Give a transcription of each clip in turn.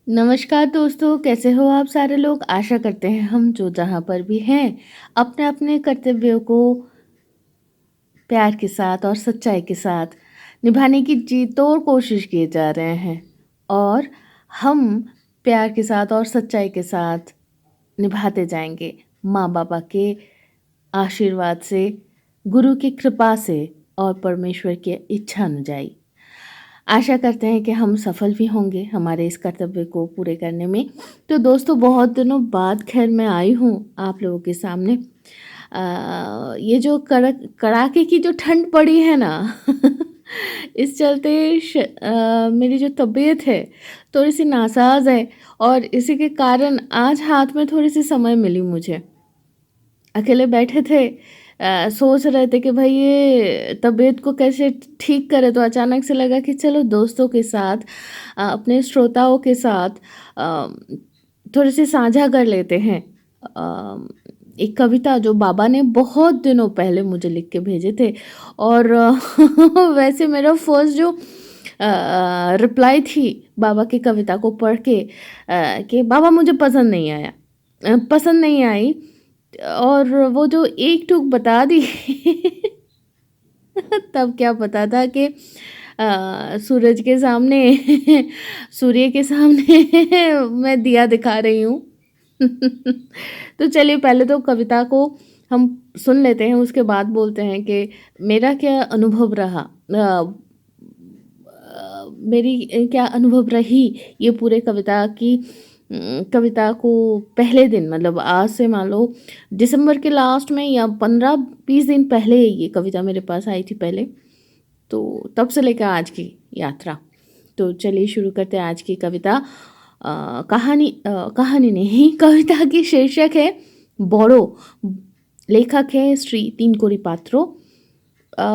नमस्कार दोस्तों, कैसे हो आप सारे लोग? आशा करते हैं हम जो जहाँ पर भी हैं, अपने अपने कर्तव्यों को प्यार के साथ और सच्चाई के साथ निभाने की जी तोड़ कोशिश किए जा रहे हैं। और हम प्यार के साथ और सच्चाई के साथ निभाते जाएंगे, माँ बाबा के आशीर्वाद से, गुरु की कृपा से और परमेश्वर की इच्छा अनुଯାयी। आशा करते हैं कि हम सफल भी होंगे हमारे इस कर्तव्य को पूरे करने में। तो दोस्तों, बहुत दिनों बाद खैर मैं आई हूँ आप लोगों के सामने। ये जो कड़ाके की जो ठंड पड़ी है ना इस चलते मेरी जो तबीयत है थोड़ी सी नासाज है, और इसी के कारण आज हाथ में थोड़ी सी समय मिली मुझे। अकेले बैठे थे, सोच रहे थे कि भाई ये तबीयत को कैसे ठीक करें, तो अचानक से लगा कि चलो दोस्तों के साथ, अपने श्रोताओं के साथ अ, थोड़ी सी साझा कर लेते हैं। अ, एक कविता जो बाबा ने बहुत दिनों पहले मुझे लिख के भेजे थे, और वैसे मेरा फर्स्ट जो रिप्लाई थी बाबा की कविता को पढ़ के, कि बाबा मुझे पसंद नहीं आया, पसंद नहीं आई। और वो जो एक टूक बता दी तब क्या पता था कि सूरज के सामने सूर्य के सामने मैं दिया दिखा रही हूँ। तो चलिए, पहले तो कविता को हम सुन लेते हैं, उसके बाद बोलते हैं कि मेरा क्या अनुभव रहा, मेरी क्या अनुभव रही ये पूरे कविता को पहले दिन, मतलब आज से मान लो दिसंबर के लास्ट में या 15-20 दिन पहले ये कविता मेरे पास आई थी पहले। तो तब से लेकर आज की यात्रा। तो चलिए शुरू करते हैं आज की कविता। कहानी नहीं, कविता की शीर्षक है बोड़ो। लेखक है श्री तीनकोरी पात्रो।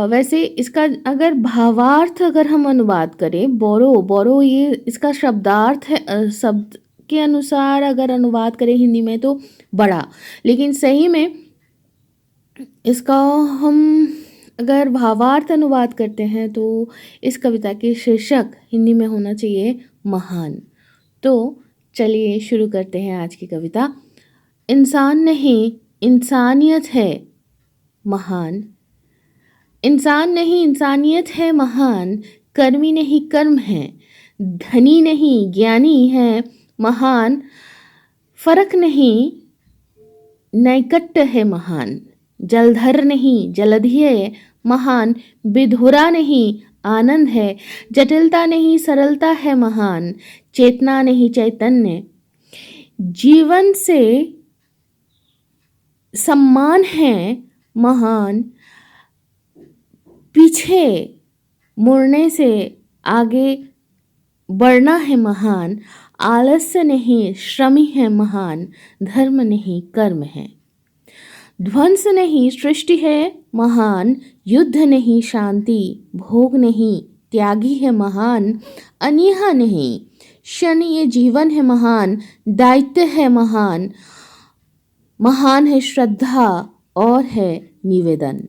वैसे इसका अगर भावार्थ अगर हम अनुवाद करें, बोरो बोरो ये इसका शब्दार्थ है। शब्द के अनुसार अगर अनुवाद करें हिंदी में तो बड़ा, लेकिन सही में इसका हम अगर भावार्थ अनुवाद करते हैं तो इस कविता के शीर्षक हिंदी में होना चाहिए महान। तो चलिए शुरू करते हैं आज की कविता। इंसान नहीं, इंसानियत है महान। इंसान नहीं, इंसानियत है महान। कर्मी नहीं, कर्म है। धनी नहीं, ज्ञानी है महान। फर्क नहीं, नैकट्य है महान। जलधर नहीं, जलधि है महान। विधुरा नहीं, आनंद है। जटिलता नहीं, सरलता है महान। चेतना नहीं, चैतन्य। जीवन से सम्मान है महान। पीछे मुड़ने से आगे बढ़ना है महान। आलस्य नहीं, श्रमी है महान। धर्म नहीं, कर्म है। ध्वंस नहीं, सृष्टि है महान। युद्ध नहीं, शांति। भोग नहीं, त्यागी है महान। अनीहा नहीं, क्षण ये जीवन है महान। दायित्व है महान। महान है श्रद्धा और है निवेदन।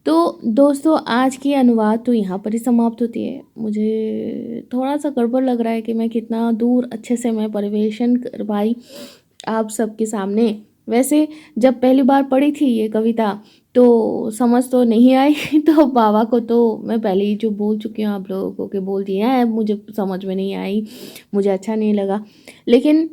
तो दोस्तों, आज की अनुवाद तो यहाँ पर ही समाप्त होती है। मुझे थोड़ा सा गड़बड़ लग रहा है कि मैं कितना दूर अच्छे से मैं परिवेशन कर पाई आप सबके सामने। वैसे जब पहली बार पढ़ी थी ये कविता तो समझ तो नहीं आई तो बाबा को तो मैं पहले ही जो बोल चुकी हूँ आप लोगों को कि बोल दिया है, मुझे समझ में नहीं आई, मुझे अच्छा नहीं लगा। लेकिन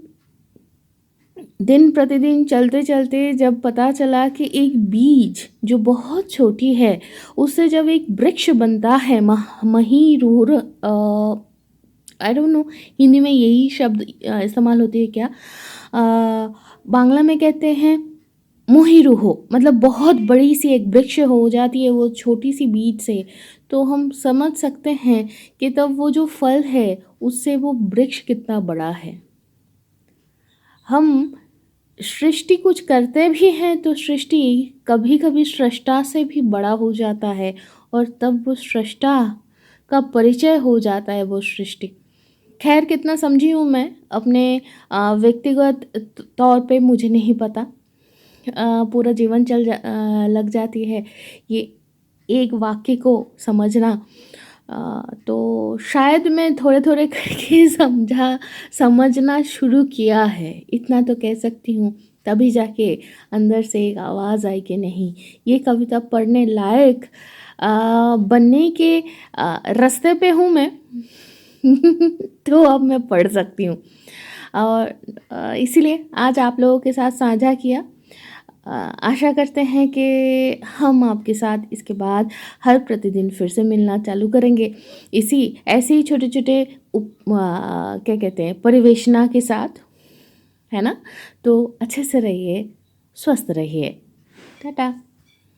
दिन प्रतिदिन चलते चलते जब पता चला कि एक बीज जो बहुत छोटी है उससे जब एक वृक्ष बनता है, महीरूर, आई डोंट नो हिंदी में यही शब्द इस्तेमाल होती है क्या, बांग्ला में कहते हैं मोहिरूहो, मतलब बहुत बड़ी सी एक वृक्ष हो जाती है वो छोटी सी बीज से। तो हम समझ सकते हैं कि तब वो जो फल है उससे वो वृक्ष कितना बड़ा है। हम सृष्टि कुछ करते भी हैं तो सृष्टि कभी कभी सृष्टा से भी बड़ा हो जाता है, और तब वो सृष्टा का परिचय हो जाता है वो सृष्टि। खैर कितना समझी हूँ मैं अपने व्यक्तिगत तौर पे मुझे नहीं पता। पूरा जीवन लग जाती है ये एक वाक्य को समझना। तो शायद मैं थोड़े थोड़े करके समझना शुरू किया है, इतना तो कह सकती हूँ। तभी जाके अंदर से एक आवाज़ आई कि नहीं, ये कविता पढ़ने लायक बनने के रास्ते पे हूँ मैं। तो अब मैं पढ़ सकती हूँ, और इसीलिए आज आप लोगों के साथ साझा किया। आशा करते हैं कि हम आपके साथ इसके बाद हर प्रतिदिन फिर से मिलना चालू करेंगे, इसी ऐसे ही छोटे छोटे क्या कहते हैं, परिवेशना के साथ, है ना। तो अच्छे से रहिए, स्वस्थ रहिए। टाटा।